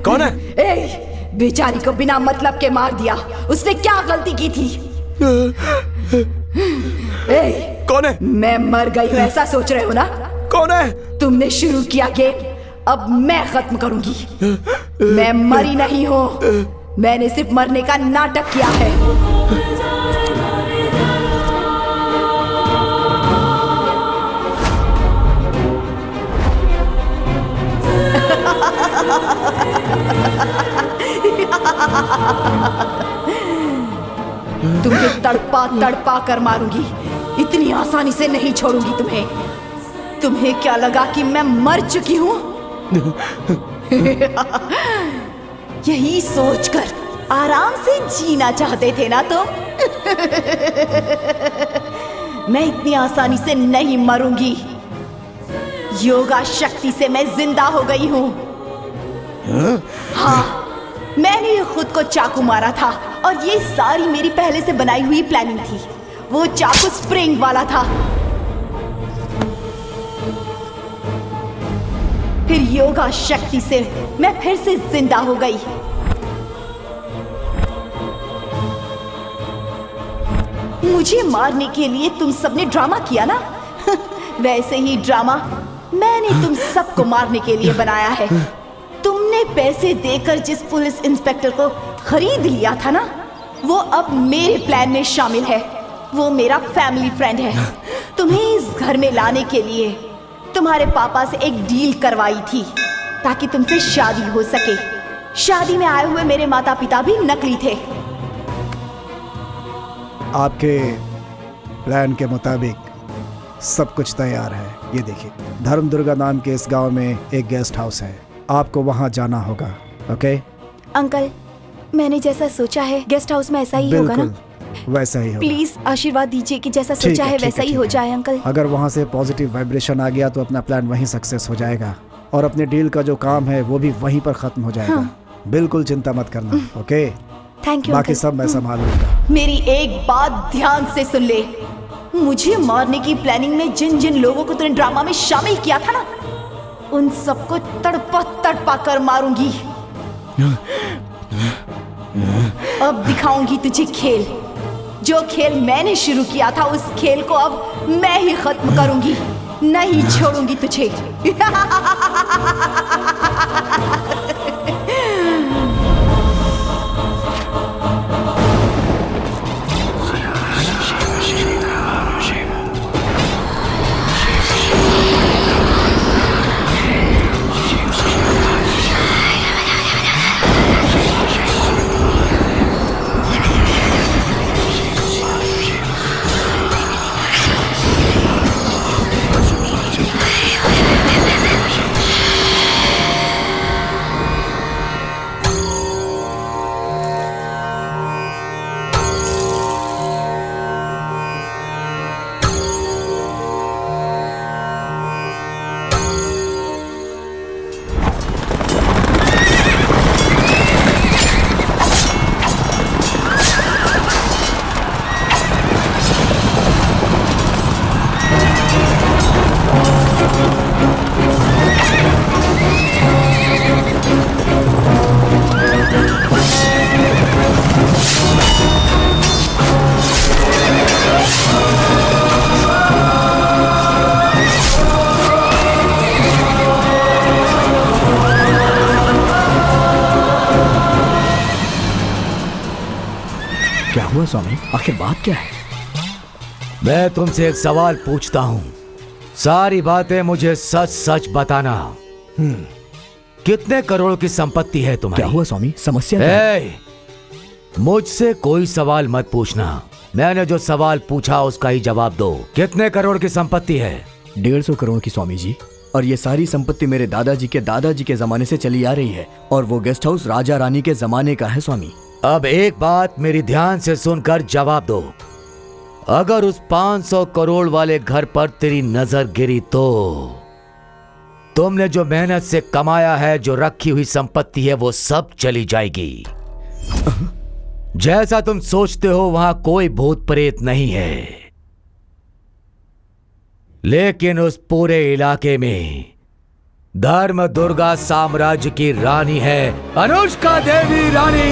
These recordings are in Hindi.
कौन है? बेचारी को बिना मतलब के मार दिया। उसने क्या गलती की थी? कौन है? मैं मर गई हूँ ऐसा सोच रहे हो ना? कौन है? तुमने शुरू किया गेम, अब मैं खत्म करूंगी। मैं मरी नहीं हूँ, मैंने सिर्फ मरने का नाटक किया है। तुम्हें तड़पा तड़पा कर मारूंगी, इतनी आसानी से नहीं छोड़ूंगी तुम्हें। तुम्हें क्या लगा कि मैं मर चुकी हूं? यही सोचकर आराम से जीना चाहते थे ना तुम? मैं इतनी आसानी से नहीं मरूंगी। योगा शक्ति से मैं जिंदा हो गई हूं। हाँ, मैंने ही खुद को चाकू मारा था और ये सारी मेरी पहले से बनाई हुई प्लानिंग थी। वो चाकू स्प्रिंग वाला था। फिर योगा शक्ति से मैं फिर से जिंदा हो गई। मुझे मारने के लिए तुम सबने ड्रामा किया ना? वैसे ही ड्रामा मैंने तुम सबको मारने के लिए बनाया है। तुमने पैसे देकर जिस पुलिस इंस्पेक्टर को खरीद लिया था ना, वो अब मेरे प्लान में शामिल है। वो मेरा फैमिली फ्रेंड है। तुम्हें इस घर में लाने के लिए तुम्हारे पापा से एक डील करवाई थी ताकि तुमसे शादी हो सके। शादी में आए हुए मेरे माता पिता भी नकली थे। आपके प्लान के मुताबिक सब कुछ तैयार है। ये देखिए, धर्म दुर्गा नाम के इस गांव में एक गेस्ट हाउस है, आपको वहां जाना होगा। ओके अंकल, मैंने जैसा सोचा है गेस्ट हाउस में ऐसा ही होगा ना? वैसा ही होगा। प्लीज आशीर्वाद दीजिए कि जैसा सोचा है वैसा ही हो जाए अंकल। अगर वहाँ से पॉजिटिव वाइब्रेशन आ गया तो अपना प्लान वहीं सक्सेस हो जाएगा और अपने डील का जो काम है वो भी वहीं पर खत्म हो जाएगा। हाँ। बिल्कुल चिंता मत करना। Okay, thank you. बाकी सब मैं संभालूंगा। मेरी एक बात ध्यान से सुन ले। मुझे मारने की प्लानिंग में जिन जिन लोगों को तूने ड्रामा में शामिल किया था ना, उन सबको तड़पा तड़पा कर मारूंगी। अब दिखाऊंगी तुझे खेल। जो खेल मैंने शुरू किया था उस खेल को अब मैं ही खत्म करूंगी। नहीं छोड़ूंगी तुझे। क्या हुआ स्वामी, आखिर बात क्या है? मैं तुमसे एक सवाल पूछता हूँ, सारी बातें मुझे सच सच बताना। कितने करोड़ की संपत्ति है तुम्हारी? क्या हुआ स्वामी, समस्या क्या है? मुझसे कोई सवाल मत पूछना। मैंने जो सवाल पूछा उसका ही जवाब दो। कितने करोड़ की संपत्ति है? 150 करोड़ की स्वामी जी। और ये सारी संपत्ति मेरे दादाजी के जमाने से चली आ रही है और वो गेस्ट हाउस राजा रानी के जमाने का है स्वामी। अब एक बात मेरी ध्यान से सुनकर जवाब दो। अगर उस 500 करोड़ वाले घर पर तेरी नजर गिरी तो तुमने जो मेहनत से कमाया है, जो रखी हुई संपत्ति है, वो सब चली जाएगी। जैसा तुम सोचते हो वहां कोई भूत प्रेत नहीं है, लेकिन उस पूरे इलाके में धर्म दुर्गा साम्राज्य की रानी है, अनुष्का देवी रानी।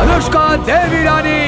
अनुष्का देवी रानी।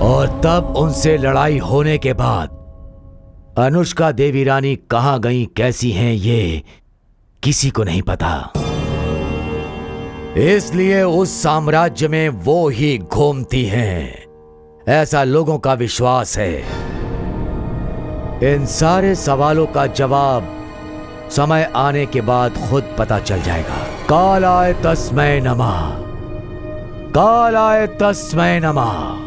और तब उनसे लड़ाई होने के बाद अनुष्का देवी रानी कहां गई, कैसी हैं, ये किसी को नहीं पता। इसलिए उस साम्राज्य में वो ही घूमती हैं, ऐसा लोगों का विश्वास है। इन सारे सवालों का जवाब समय आने के बाद खुद पता चल जाएगा। कालाय तस्मै नमः, कालाय तस्मै नमः।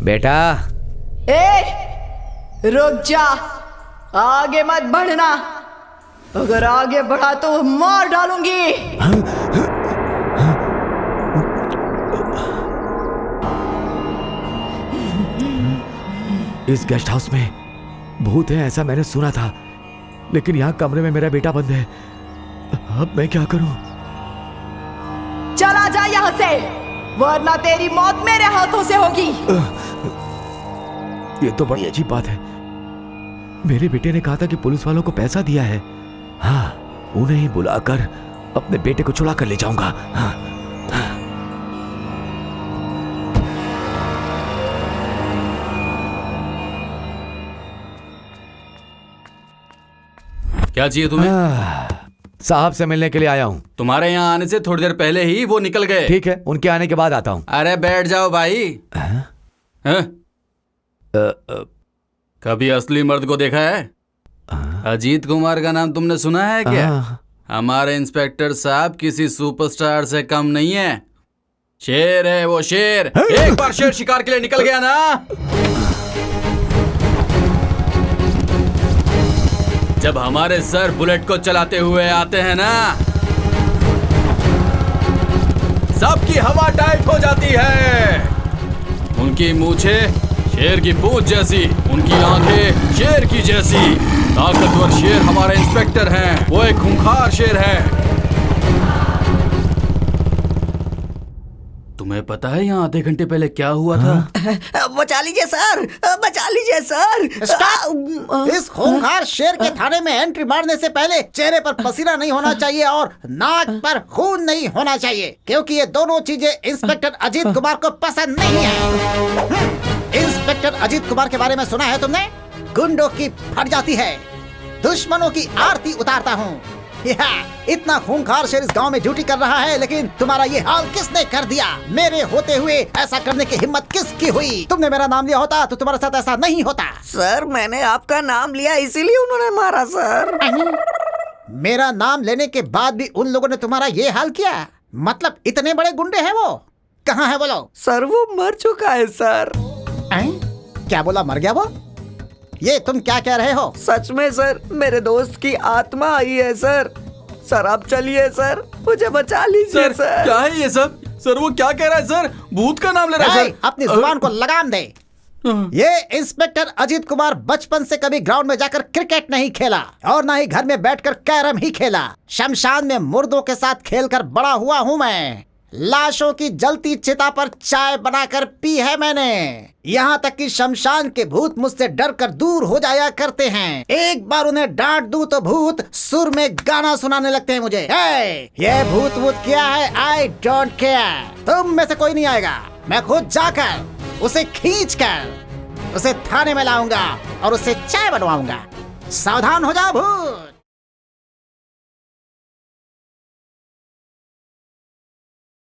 बेटा, रुक जा, आगे मत बढ़ना। अगर आगे बढ़ा तो मार डालूंगी। इस गेस्ट हाउस में भूत है ऐसा मैंने सुना था, लेकिन यहाँ कमरे में मेरा बेटा बंद है। अब मैं क्या करूं? चला जा यहाँ से, वरना तेरी मौत मेरे हाथों से होगी। ये तो बड़ी अजीब बात है। मेरे बेटे ने कहा था कि पुलिस वालों को पैसा दिया है। हाँ, उन्हें ही बुलाकर अपने बेटे को छुड़ा कर ले जाऊंगा। हाँ। क्या चाहिए तुम्हें? साहब से मिलने के लिए आया हूँ। तुम्हारे यहाँ आने से थोड़ी देर पहले ही वो निकल गए। ठीक है, उनके आने के बाद आता हूँ। अरे बैठ जाओ भाई। हैं? कभी असली मर्द को देखा है? अजीत कुमार का नाम तुमने सुना है क्या? हमारे इंस्पेक्टर साहब किसी सुपरस्टार से कम नहीं है। शेर है वो, शेर। एक बार शेर शिकार के लिए निकल गया ना, जब हमारे सर बुलेट को चलाते हुए आते हैं ना, सबकी हवा टाइट हो जाती है। उनकी मूछें शेर की पूंछ जैसी, उनकी आंखें शेर की जैसी। ताकतवर शेर हमारे इंस्पेक्टर हैं। वो एक खूंखार शेर है। तुम्हें पता है यहाँ आधे घंटे पहले क्या हुआ था? बचा लीजिए सर, बचा लीजिए सर। इस खूंखार शेर के थाने में एंट्री मारने से पहले चेहरे पर पसीना नहीं होना चाहिए और नाक पर खून नहीं होना चाहिए, क्योंकि ये दोनों चीजें इंस्पेक्टर अजीत कुमार को पसंद नहीं है। इंस्पेक्टर अजीत कुमार के बारे में सुना है तुमने? गुंडों की फट जाती है, दुश्मनों की आरती उतारता हूँ। इतना खूंखार शेर इस गांव में ड्यूटी कर रहा है, लेकिन तुम्हारा ये हाल किसने कर दिया? मेरे होते हुए ऐसा करने की हिम्मत किसकी हुई? तुमने मेरा नाम लिया होता तो तुम्हारे साथ ऐसा नहीं होता। सर मैंने आपका नाम लिया इसीलिए उन्होंने मारा सर। मेरा नाम लेने के बाद भी उन लोगों ने तुम्हारा ये हाल किया? मतलब इतने बड़े गुंडे हैं वो? कहाँ है बोलो? सर वो मर चुका है सर। क्या बोला, मर गया वो? ये तुम क्या कह रहे हो? सच में सर, मेरे दोस्त की आत्मा आई है सर। सर आप चलिए सर, मुझे बचा लीजिए सर। क्या है ये सब? सर वो क्या कह रहा है सर? भूत का नाम ले रहा है सर। अपनी जुबान को लगाम दे। ये इंस्पेक्टर अजीत कुमार बचपन से कभी ग्राउंड में जाकर क्रिकेट नहीं खेला और ना ही घर में बैठकर कैरम ही खेला। शमशान में मुर्दों के साथ खेलकर बड़ा हुआ हूँ मैं। लाशों की जलती चिता पर चाय बनाकर पी है मैंने। यहाँ तक कि शमशान के भूत मुझसे डर कर दूर हो जाया करते हैं। एक बार उन्हें डांट दूं तो भूत सुर में गाना सुनाने लगते हैं मुझे। ये भूत वूत क्या है, आई डोंट केयर। तुम में से कोई नहीं आएगा। मैं खुद जाकर उसे खींचकर उसे थाने में लाऊंगा और उसे चाय बनवाऊंगा। सावधान हो जाओ भूत।